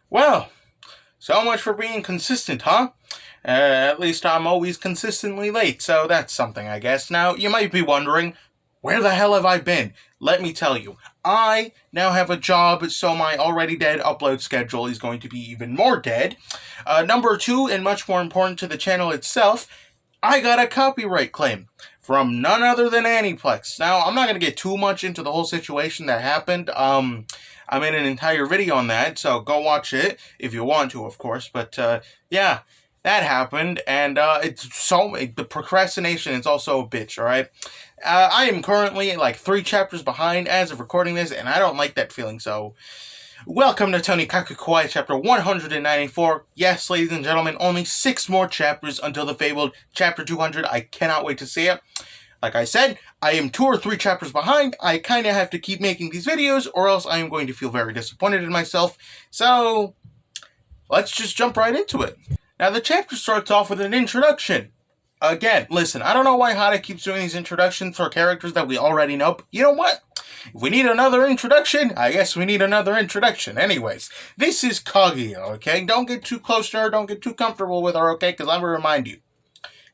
Well, so much for being consistent, huh? At least I'm always consistently late, so that's something, I guess. Now, you might be wondering, where the hell have I been? Let me tell you. I now have a job, so my already dead upload schedule is going to be even more dead. Number two, and much more important to the channel itself, I got a copyright claim from none other than Aniplex. Now, I'm not going to get too much into the whole situation that happened. I made an entire video on that, so go watch it if you want to, of course. But yeah, that happened, and the procrastination is also a bitch. All right, I am currently like 3 chapters behind as of recording this, and I don't like that feeling. So, welcome to Tonikaku Kawaii chapter 194. Yes, ladies and gentlemen, only 6 more chapters until the fabled chapter 200. I cannot wait to see it. Like I said, I am 2 or 3 chapters behind. I kind of have to keep making these videos, or else I am going to feel very disappointed in myself. So, let's just jump right into it. Now, the chapter starts off with an introduction. Again, listen, I don't know why Hada keeps doing these introductions for characters that we already know, but you know what? If we need another introduction, I guess we need another introduction. Anyways, this is Kaguya, okay? Don't get too close to her, don't get too comfortable with her, okay? Because I'm going to remind you,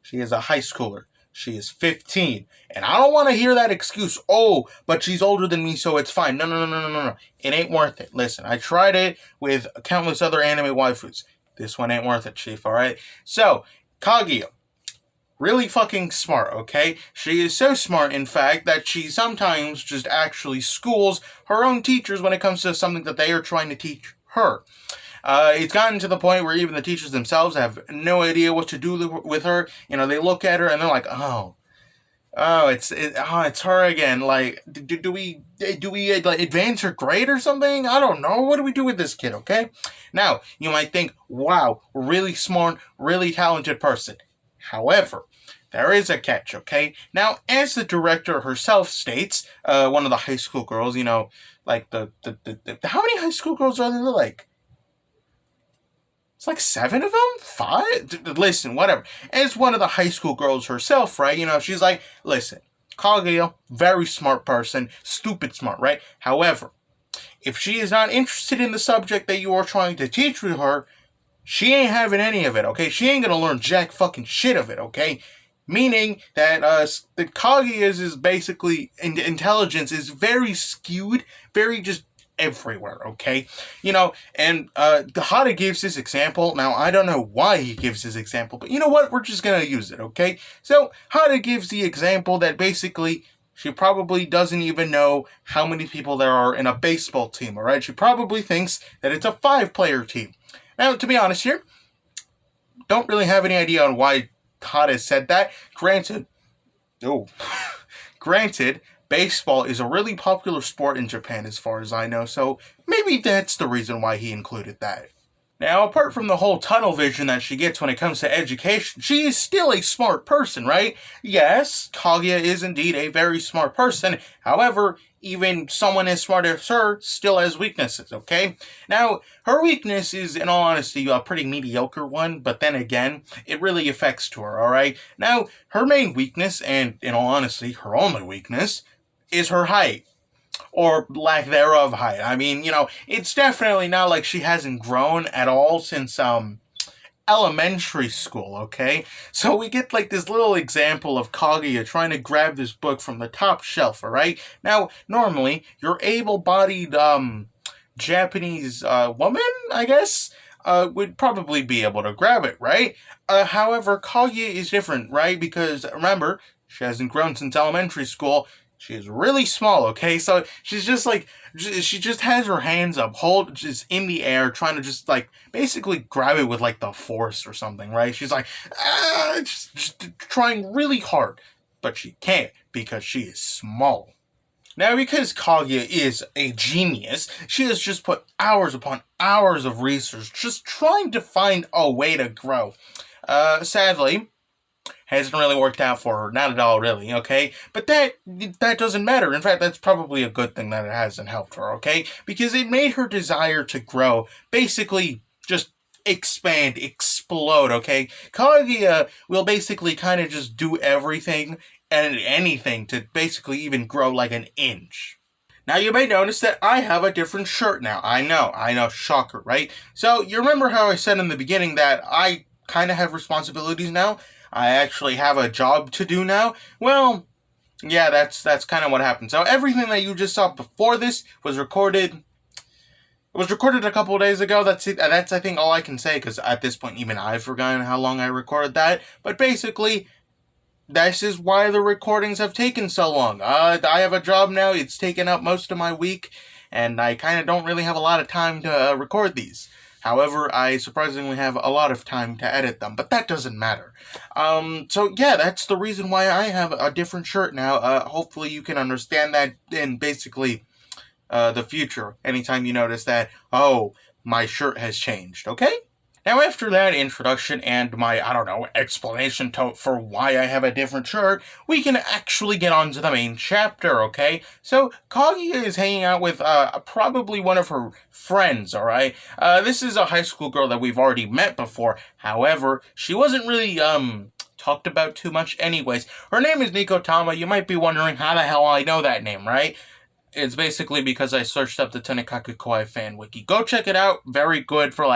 she is a high schooler. She is 15. And I don't want to hear that excuse, oh, but she's older than me, so it's fine. No. It ain't worth it. Listen, I tried it with countless other anime waifus. This one ain't worth it, chief, alright? So, Kaguya. Really fucking smart, okay? She is so smart, in fact, that she sometimes just actually schools her own teachers when it comes to something that they are trying to teach her. It's gotten to the point where even the teachers themselves have no idea what to do with her. You know, they look at her and they're like, it's her again. Like, do we like advance her grade or something? I don't know. What do we do with this kid? Okay. Now you might think, wow, really smart, really talented person. However, there is a catch, okay? Now, as the director herself states, one of the high school girls, you know, like how many high school girls are there? Like, it's like 7 of them? 5? Listen, whatever. As one of the high school girls herself, right? You know, she's like, listen, Kaguya, very smart person, stupid smart, right? However, if she is not interested in the subject that you are trying to teach with her, she ain't having any of it, okay? She ain't gonna learn jack fucking shit of it, okay? Meaning that the Kaguya's is basically intelligence is very skewed, very just everywhere, okay? You know, and Hada gives this example. Now, I don't know why he gives this example, but you know what? We're just gonna use it, okay? So, Hada gives the example that basically she probably doesn't even know how many people there are in a baseball team, alright? She probably thinks that it's a 5-player team. Now, to be honest here, don't really have any idea on why Hada said that. Granted, baseball is a really popular sport in Japan as far as I know, so maybe that's the reason why he included that. Now, apart from the whole tunnel vision that she gets when it comes to education, she is still a smart person, right? Yes, Kaguya is indeed a very smart person. However, even someone as smart as her still has weaknesses, okay? Now, her weakness is, in all honesty, a pretty mediocre one, but then again, it really affects to her, alright? Now, her main weakness, and in all honesty, her only weakness, is her height. Or lack thereof height. I mean, you know, it's definitely not like she hasn't grown at all since, elementary school, okay? So we get like this little example of Kaguya trying to grab this book from the top shelf, alright? Now, normally, your able-bodied, Japanese, woman, I guess, would probably be able to grab it, right? However, Kaguya is different, right? Because, remember, she hasn't grown since elementary school. She is really small, okay? So she's just like, she just has her hands up, just in the air, trying to just like, basically grab it with like the force or something, right? She's like, just trying really hard, but she can't because she is small. Now, because Kaguya is a genius, she has just put hours upon hours of research just trying to find a way to grow. Sadly, hasn't really worked out for her. Not at all, really, okay? But that doesn't matter. In fact, that's probably a good thing that it hasn't helped her, okay? Because it made her desire to grow basically just expand, explode, okay? Kaguya will basically kind of just do everything and anything to basically even grow like an inch. Now you may notice that I have a different shirt now. I know, shocker, right? So you remember how I said in the beginning that I kind of have responsibilities now? I actually have a job to do now? Well, yeah, that's kind of what happened. So everything that you just saw before this was recorded. It was recorded a couple of days ago. That's it. That's, I think, all I can say, because at this point, even I've forgotten how long I recorded that. But basically, this is why the recordings have taken so long. I have a job now. It's taken up most of my week, and I kind of don't really have a lot of time to record these. However, I surprisingly have a lot of time to edit them, but that doesn't matter. So yeah, that's the reason why I have a different shirt now. Hopefully you can understand that in basically the future, anytime you notice that, oh, my shirt has changed, okay? Now, after that introduction and my, explanation for why I have a different shirt, we can actually get on to the main chapter, okay? So, Kaguya is hanging out with, probably one of her friends, alright? This is a high school girl that we've already met before. However, she wasn't really, talked about too much anyways. Her name is Nikotama. You might be wondering how the hell I know that name, right? It's basically because I searched up the Tonikaku kawaii fan wiki. Go check it out. Very good for,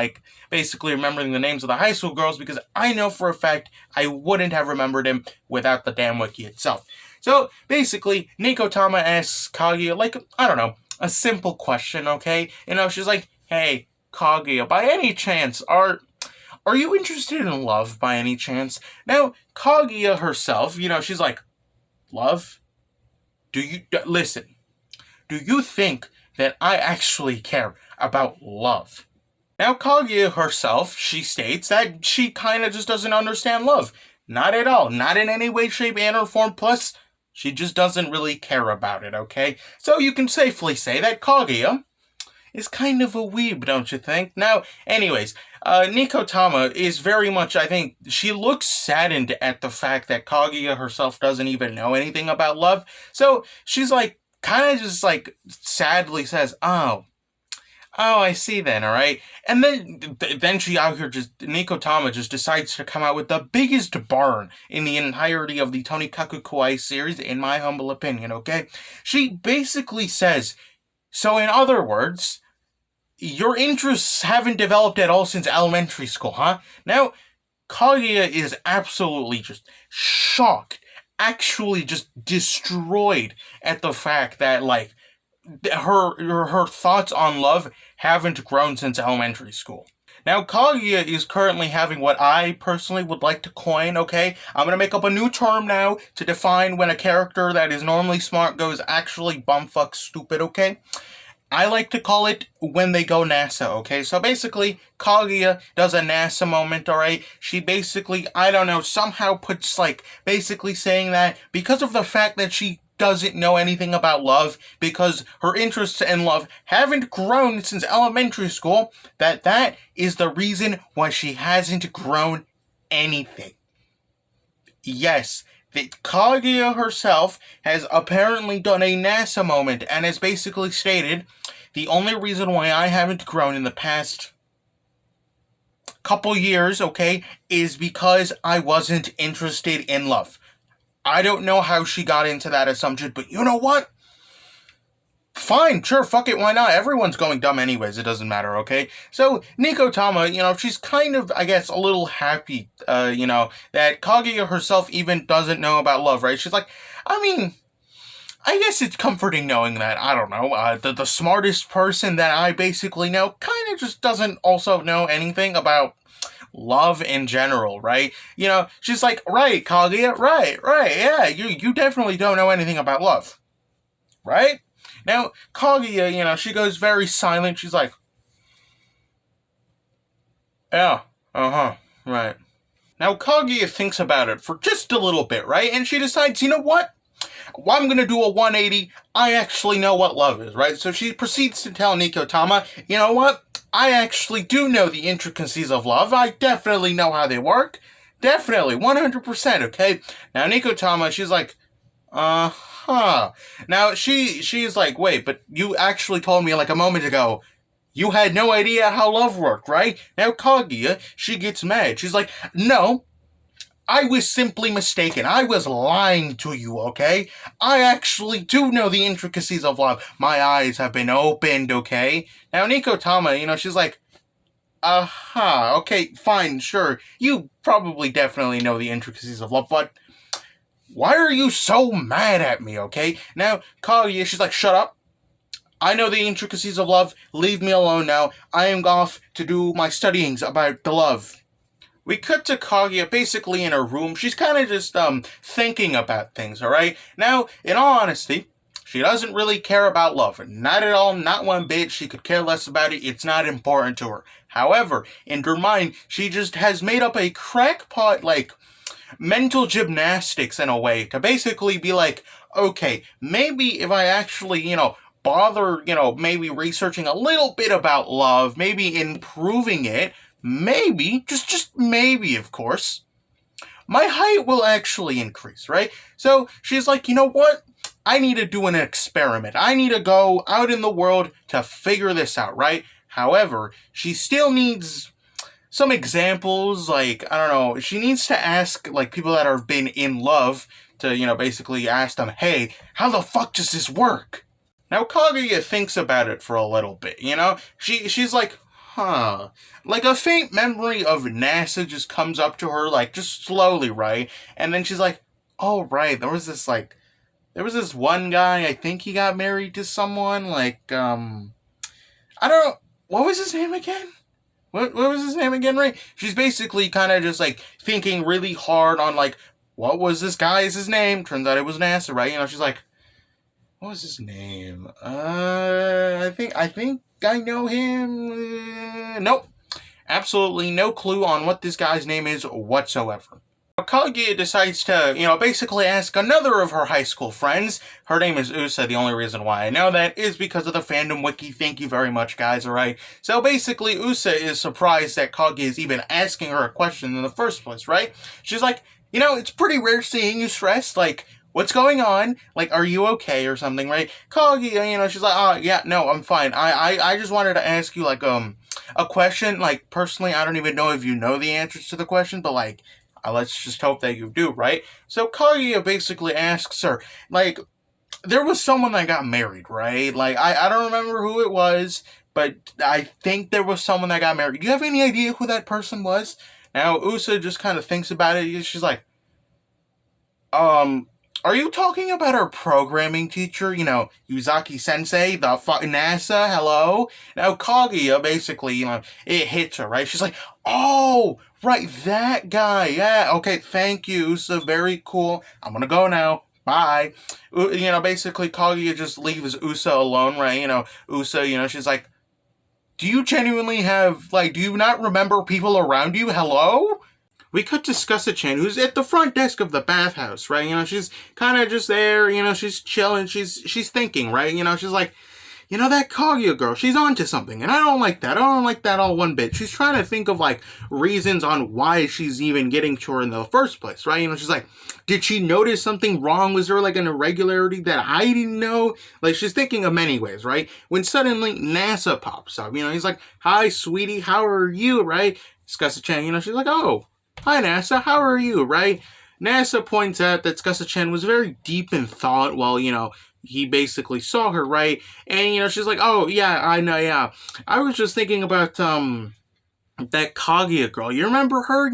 basically remembering the names of the high school girls, because I know for a fact I wouldn't have remembered him without the damn wiki itself. So, basically, Nikotama asks Kaguya, a simple question, okay? She's like, hey, Kaguya, by any chance, are you interested in love by any chance? Now, Kaguya herself, she's like, love? Listen. Do you think that I actually care about love? Now, Kaguya herself, she states that she kind of just doesn't understand love. Not at all. Not in any way, shape, and or form. Plus, she just doesn't really care about it, okay? So you can safely say that Kaguya is kind of a weeb, don't you think? Now, anyways, Nikotama is very much, I think, she looks saddened at the fact that Kaguya herself doesn't even know anything about love. So she's like, kind of just sadly says, oh, I see then, alright? And then she out here Nikotama just decides to come out with the biggest burn in the entirety of the Tonikaku kawaii series, in my humble opinion, okay? She basically says, so in other words, your interests haven't developed at all since elementary school, huh? Now, Kaguya is absolutely just shocked, actually just destroyed at the fact that, her thoughts on love haven't grown since elementary school. Now, Kaguya is currently having what I personally would like to coin, okay? I'm gonna make up a new term now to define when a character that is normally smart goes actually bumfuck stupid, okay? I like to call it when they go NASA, okay? So basically, Kaguya does a NASA moment, alright? She basically, somehow puts, basically saying that because of the fact that she doesn't know anything about love, because her interests in love haven't grown since elementary school, that is the reason why she hasn't grown anything. Yes, that Kaguya herself has apparently done a NASA moment and has basically stated, the only reason why I haven't grown in the past couple years, okay, is because I wasn't interested in love. I don't know how she got into that assumption, but you know what? Fine, sure, fuck it, why not? Everyone's going dumb anyways, it doesn't matter, okay? So, Nikotama, she's kind of, I guess, a little happy, that Kaguya herself even doesn't know about love, right? She's like, I guess it's comforting knowing that, the smartest person that I basically know kind of just doesn't also know anything about love in general, right? She's like, right, Kaguya, right, yeah, you definitely don't know anything about love, right? Now, Kaguya, she goes very silent. She's like, yeah, right. Now, Kaguya thinks about it for just a little bit, right? And she decides, you know what? Well, I'm going to do a 180. I actually know what love is, right? So she proceeds to tell Nikotama, you know what? I actually do know the intricacies of love. I definitely know how they work. Definitely, 100%, okay? Now, Nikotama, she's like, Now, she's like, wait, but you actually told me a moment ago you had no idea how love worked, right? Now, Kaguya, she gets mad. She's like, no, I was simply mistaken. I was lying to you, okay? I actually do know the intricacies of love. My eyes have been opened, okay? Now, Nico Tama, she's like, okay, fine, sure. You probably definitely know the intricacies of love, but why are you so mad at me, okay? Now, Kaguya, she's like, shut up. I know the intricacies of love. Leave me alone now. I am off to do my studyings about the love. We cut to Kaguya basically in her room. She's kind of just thinking about things, alright? Now, in all honesty, she doesn't really care about love. Not at all, not one bit. She could care less about it. It's not important to her. However, in her mind, she just has made up a crackpot, mental gymnastics in a way to basically be like, okay, maybe if I actually, bother, maybe researching a little bit about love, maybe improving it, maybe, just maybe, of course, my height will actually increase, right? So she's like, you know what? I need to do an experiment. I need to go out in the world to figure this out, right? However, she still needs some examples, I don't know, she needs to ask, people that have been in love to, basically ask them, hey, how the fuck does this work? Now, Kaguya thinks about it for a little bit, She's like, huh. Like, a faint memory of NASA just comes up to her, just slowly, right? And then she's like, oh, right, there was this one guy, I think he got married to someone, I don't know, what was his name again? What was his name again, right? She's basically kind of just, thinking really hard on, what was this guy's name? Turns out it was NASA, right? She's like, what was his name? I think I know him. Nope. Absolutely no clue on what this guy's name is whatsoever. Kaguya decides to, basically ask another of her high school friends. Her name is Usa. The only reason why I know that is because of the fandom wiki. Thank you very much, guys, alright? So basically, Usa is surprised that Kaguya is even asking her a question in the first place, right? She's like, it's pretty rare seeing you stressed, what's going on? Are you okay or something, right? Kaguya, she's like, oh, yeah, no, I'm fine. I just wanted to ask you, a question. Personally, I don't even know if you know the answers to the question, but, let's just hope that you do, right? So Kaguya basically asks her, there was someone that got married, right? I don't remember who it was, but I think there was someone that got married. Do you have any idea who that person was? Now, Usa just kind of thinks about it. She's like, are you talking about our programming teacher? Yuzaki Sensei, the fucking NASA, hello? Now, Kaguya, basically, it hits her, right? She's like, oh, right, that guy, yeah, okay, thank you, so very cool. I'm gonna go now, bye. Basically, Kaguya just leaves Usa alone, right? Usa, she's like, do you genuinely have, do you not remember people around you? Hello? We cut to Skasa-chan, who's at the front desk of the bathhouse, right? She's kind of just there, she's chilling, she's thinking, right? She's like, that Kaguya girl, she's onto something, and I don't like that. I don't like that all one bit. She's trying to think of, reasons on why she's even getting to her in the first place, right? She's like, did she notice something wrong? Was there, an irregularity that I didn't know? She's thinking of many ways, right? When suddenly NASA pops up, he's like, hi, sweetie, how are you, right? Skasa-chan, she's like, oh, hi, NASA, how are you, right? NASA points out that Skasa-chan was very deep in thought while, he basically saw her, right? And, she's like, oh, yeah, I know, yeah. I was just thinking about, that Kaguya girl. You remember her,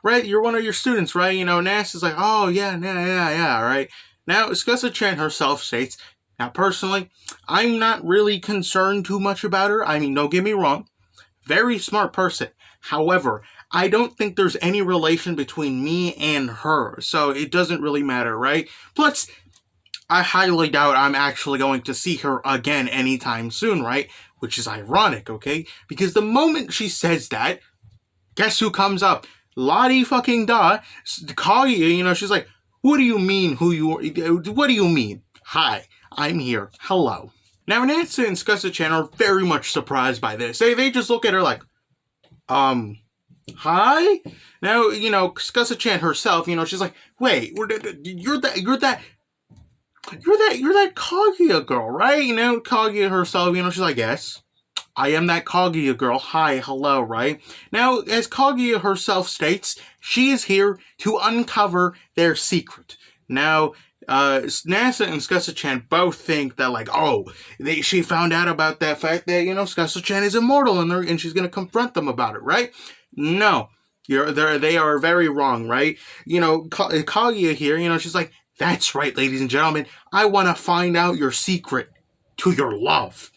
right? You're one of your students, right? NASA's like, oh, yeah, right? Now, Skasa-chan herself states, now, personally, I'm not really concerned too much about her. I mean, don't get me wrong. Very smart person. However, I don't think there's any relation between me and her, so it doesn't really matter, right? Plus, I highly doubt I'm actually going to see her again anytime soon, right? Which is ironic, okay? Because the moment she says that, guess who comes up? Lottie fucking da. Kaguya, she's like, what do you mean what do you mean? Hi, I'm here. Hello. Now, Natsu and Skasa-chan are very much surprised by this. They just look at her like, hi? Now, Skasa-chan herself, she's like, wait, you're that Kaguya girl, right? Kaguya herself, she's like, yes. I am that Kaguya girl. Hi, hello, right? Now, as Kaguya herself states, she is here to uncover their secret. Now, NASA and Scassa-chan both think that, like, she found out about that fact that, Scassa-chan is immortal and she's going to confront them about it, right? No. They are very wrong, right? Kaguya here, she's like, that's right, ladies and gentlemen. I want to find out your secret to your love.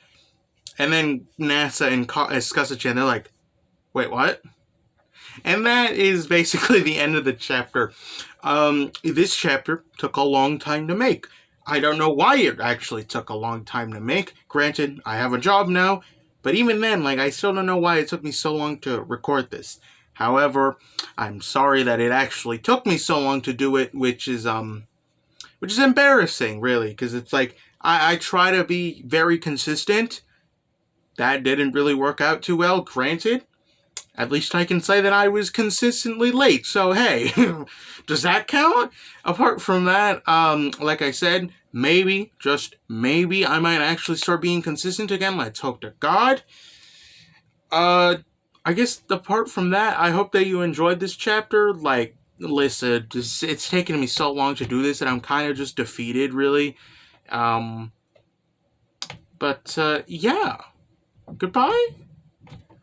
And then NASA and Scassa-chan, they're like, wait, what? And that is basically the end of the chapter. This chapter took a long time to make. I don't know why it actually took a long time to make. Granted, I have a job now, but even then, I still don't know why it took me so long to record this. However, I'm sorry that it actually took me so long to do it, which is embarrassing, really, because it's like, I try to be very consistent. That didn't really work out too well, granted. At least I can say that I was consistently late, so hey, does that count? Apart from that, like I said, maybe, just maybe, I might actually start being consistent again, let's hope to God. I guess apart from that, I hope that you enjoyed this chapter. Listen, it's taken me so long to do this that I'm kind of just defeated, really. But yeah, goodbye.